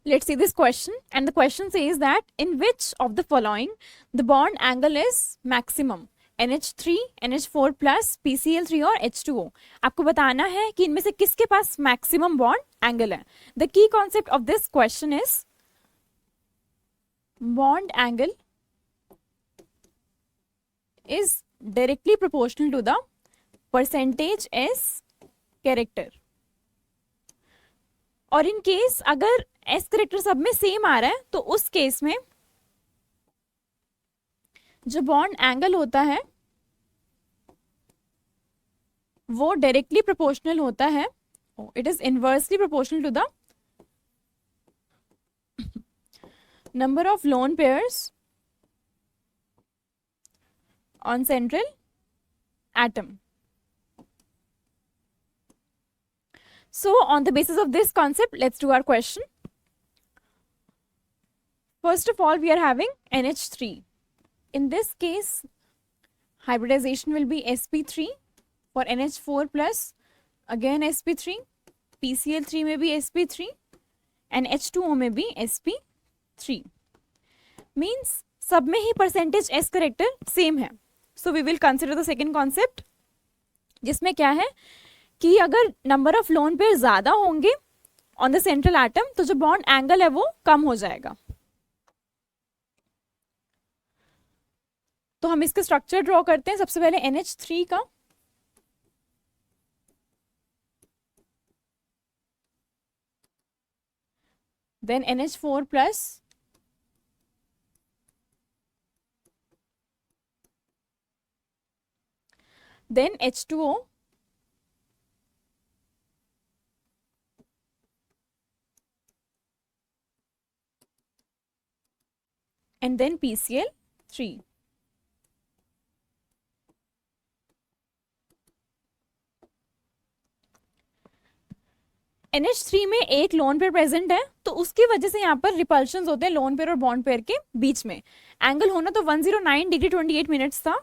Let's see this question, and the question says that in which of the following the bond angle is maximum? NH3, NH4 plus, PCl3 और H2O. आपको बताना है कि इनमें से किसके पास मैक्सिमम बॉन्ड एंगल है. The key concept of this question is bond angle is directly proportional to the percentage S character. और इन केस अगर S कैरेक्टर सब में सेम आ रहा है तो उस केस में जो बॉन्ड एंगल होता है वो डायरेक्टली प्रोपोर्शनल होता है. It is inversely proportional to the number of lone pairs on central atom. So on the basis of this concept, let's do our question. First of all, we are having NH3. In this case, hybridization will be sp3. For NH4 plus, again sp3. PCl3 may be sp3 and H2O may be sp3. Means सब में ही percentage S character same है. So we will consider the second concept, जिसमें क्या है कि अगर number of lone pair ज्यादा होंगे ऑन द सेंट्रल एटम तो जो बॉन्ड एंगल है वो कम हो जाएगा. तो हम इसका स्ट्रक्चर ड्रॉ करते हैं. सबसे पहले NH3 का, then NH4 plus, then H2O, and then PCl3. NH3 में एक लोन पेयर प्रेजेंट है तो उसकी वजह से यहाँ पर रिपल्शंस होते हैं लोन पेयर और बॉन्ड पेयर के बीच में. एंगल होना तो 109 डिग्री 28 मिनट्स था,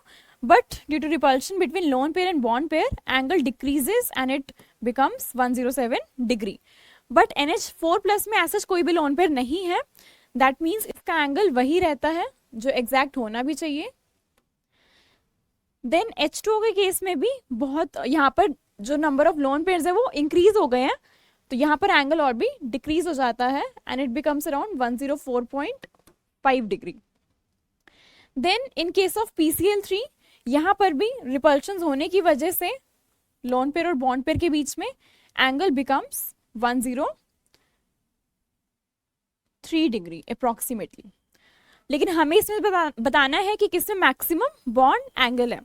but due to repulsion between lone pair and bond pair, angle decreases and it becomes 107 degree. But NH4 plus में ऐसा कोई भी lone pair नहीं है. That means इसका एंगल वही रहता है जो एग्जैक्ट होना भी चाहिए. Then H2O के केस में भी बहुत यहाँ पर जो नंबर ऑफ लोन पेयर्स है वो इंक्रीज हो गए हैं, तो यहाँ पर एंगल और भी डिक्रीज हो जाता है and it becomes around 104.5 degree. Then in case of PCl3, यहाँ पर भी रिपल्शंस होने की वजह से लोन पेयर और बॉन्ड पेयर के बीच में एंगल बिकम्स 103 डिग्री अप्रोक्सीमेटली. लेकिन हमें इसमें बताना है कि किसमें मैक्सिमम बॉन्ड एंगल है.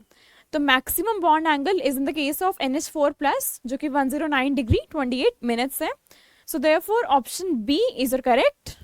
तो maximum bond angle is in the case of NH4 plus, जो कि 109 डिग्री 28 मिनट्स है. So therefore option B is your correct